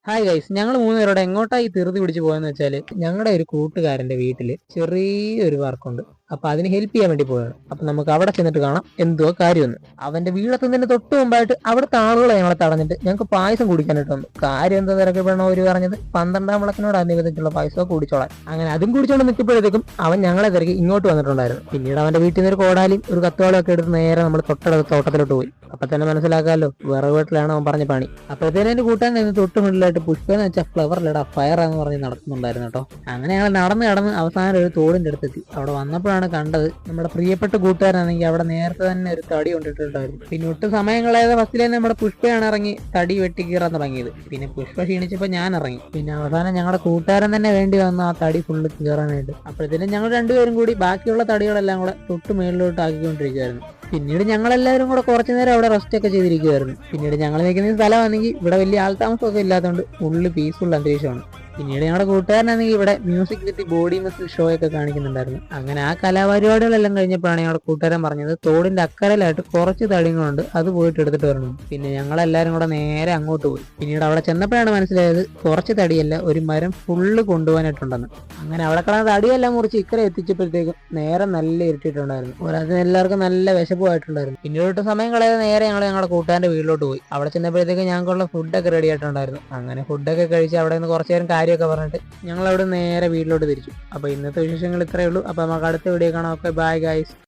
Hi guys, ഞങ്ങൾ മൂന്നുപേരോടെ എങ്ങോട്ടായി ധൃതി പിടിച്ച് പോയെന്ന് വെച്ചാൽ ഞങ്ങളുടെ ഒരു കൂട്ടുകാരന്റെ വീട്ടിൽ ചെറിയൊരു വർക്കുണ്ട്. അപ്പൊ അതിന് ഹെൽപ്പ് ചെയ്യാൻ വേണ്ടി പോയാണ്. അപ്പൊ നമുക്ക് അവിടെ ചെന്നിട്ട് കാണാം എന്തോ കാര്യമൊന്നും. അവന്റെ വീടെത്തുന്നതിന് തൊട്ട് മുമ്പായിട്ട് അവിടുത്തെ ആളുകളെ ഞങ്ങളെ തടഞ്ഞിട്ട് ഞങ്ങൾക്ക് പായസം കുടിക്കാനായിട്ട് വന്നു. കാര്യം എന്താ തിരക്കപ്പെടണോ ഒരു പറഞ്ഞത് 12-ാം വിളക്കിനോട് അനുബന്ധിച്ചുള്ള പായസമോ കുടിച്ചോളാൻ. അങ്ങനെ അതും കുടിച്ചോണ്ട് നിൽക്കുമ്പോഴത്തേക്കും അവൻ ഞങ്ങളെ തിരക്കി ഇങ്ങോട്ട് വന്നിട്ടുണ്ടായിരുന്നു. പിന്നീട് അവന്റെ വീട്ടിൽ നിന്ന് ഒരു കോടാലിയും ഒരു കത്തോളം ഒക്കെ എടുത്ത് നേരെ നമ്മൾ തൊട്ടടുത്ത തോട്ടത്തിലോട്ട് പോയി. അപ്പൊ തന്നെ മനസ്സിലാക്കാമല്ലോ വിറക് വീട്ടിലാണ് അവൻ പറഞ്ഞ പണി. അപ്പോഴത്തേനും എന്റെ കൂട്ടാൻ തൊട്ട് മുന്നിലായിട്ട് പുഷ്പ എന്ന് വെച്ചാൽ ഫ്ലവർ ലഡ ഫയർ എന്ന് പറഞ്ഞ് നടത്തുന്നുണ്ടായിരുന്നു കേട്ടോ. അങ്ങനെ ഞങ്ങൾ നടന്ന് കടന്ന് അവസാനം ഒരു തോടിന്റെ അടുത്തെത്തി. അവിടെ വന്നപ്പോഴാണ് കണ്ടത് നമ്മുടെ പ്രിയപ്പെട്ട കൂട്ടുകാരാണെങ്കിൽ അവിടെ നേരത്തെ തന്നെ ഒരു തടി കൊണ്ടിട്ടുണ്ടായിരുന്നു. പിന്നെ ഒട്ടും സമയം കളയാതെ ഫസ്റ്റിൽ തന്നെ നമ്മുടെ പുഷ്പയാണ് ഇറങ്ങി തടി വെട്ടിക്കീറാൻ തുടങ്ങിയത്. പിന്നെ പുഷ്പ ക്ഷീണിച്ചപ്പോൾ ഞാൻ ഇറങ്ങി. പിന്നെ അവസാനം ഞങ്ങളുടെ കൂട്ടുകാരൻ തന്നെ വേണ്ടി വന്നു ആ തടി ഫുള്ള് കീറാനായിട്ട്. അപ്പോഴത്തേനും ഞങ്ങൾ രണ്ടുപേരും കൂടി ബാക്കിയുള്ള തടികളെല്ലാം കൂടെ തൊട്ട് മേളിലോട്ട് ആക്കിക്കൊണ്ടിരിക്കുകയായിരുന്നു. പിന്നീട് ഞങ്ങളെല്ലാവരും കൂടെ കുറച്ചു നേരം അവിടെ റെസ്റ്റ് ഒക്കെ ചെയ്തിരിക്കുമായിരുന്നു. പിന്നീട് ഞങ്ങൾ നിൽക്കുന്ന സ്ഥലമാണെങ്കിൽ ഇവിടെ വലിയ ആൾതാമസമൊക്കെ ഇല്ലാത്തതുകൊണ്ട് ഫുള്ള് പീസ്ഫുൾ അന്തരീക്ഷമാണ്. പിന്നീട് ഞങ്ങളുടെ കൂട്ടുകാരനാണെങ്കിൽ ഇവിടെ music with body muscle show ഒക്കെ കാണിക്കുന്നുണ്ടായിരുന്നു. അങ്ങനെ ആ കലാപരിപാടികളെല്ലാം കഴിഞ്ഞപ്പോഴാണ് ഞങ്ങളുടെ കൂട്ടുകാരൻ പറഞ്ഞത് തോടിന്റെ അക്കരയിലായിട്ട് കുറച്ച് തടികളുണ്ട്, അത് പോയിട്ട് എടുത്തിട്ട് വരണം. പിന്നെ ഞങ്ങളെല്ലാവരും കൂടെ നേരെ അങ്ങോട്ട് പോയി. പിന്നീട് അവിടെ ചെന്നപ്പോഴാണ് മനസ്സിലായത് കുറച്ച് തടിയല്ല, ഒരു മരം ഫുള്ള് കൊണ്ടുപോകാനായിട്ടുണ്ടെന്ന്. അങ്ങനെ അവിടെ കിടന്ന തടിയെല്ലാം മുറിച്ച് ഇക്കരെ എത്തിച്ചപ്പോഴത്തേക്കും നേരെ നല്ല ഇരുട്ടിയിട്ടുണ്ടായിരുന്നു. അതിന് എല്ലാവർക്കും നല്ല വിശപ്പുമായിട്ടുണ്ടായിരുന്നു. പിന്നീട് സമയം കളയാതെ നേരെ ഞങ്ങളുടെ കൂട്ടുകാരന്റെ വീട്ടിലോട്ട് പോയി. അവിടെ ചെന്നപ്പോഴത്തേക്കും ഞങ്ങൾക്കുള്ള ഫുഡൊക്കെ റെഡി ആയിട്ടുണ്ടായിരുന്നു. അങ്ങനെ ഫുഡൊക്കെ കഴിച്ച് അവിടെ നിന്ന് കുറച്ച് നേരം കാര്യമൊക്കെ പറഞ്ഞിട്ട് ഞങ്ങൾ അവിടെ നേരെ വീട്ടിലോട്ട് തിരിച്ചു. അപ്പോൾ ഇന്നത്തെ വിശേഷങ്ങൾ ഇത്രയേ ഉള്ളൂ. അപ്പോൾ നമുക്ക് അടുത്ത വീഡിയോ കാണാം. Okay, bye guys.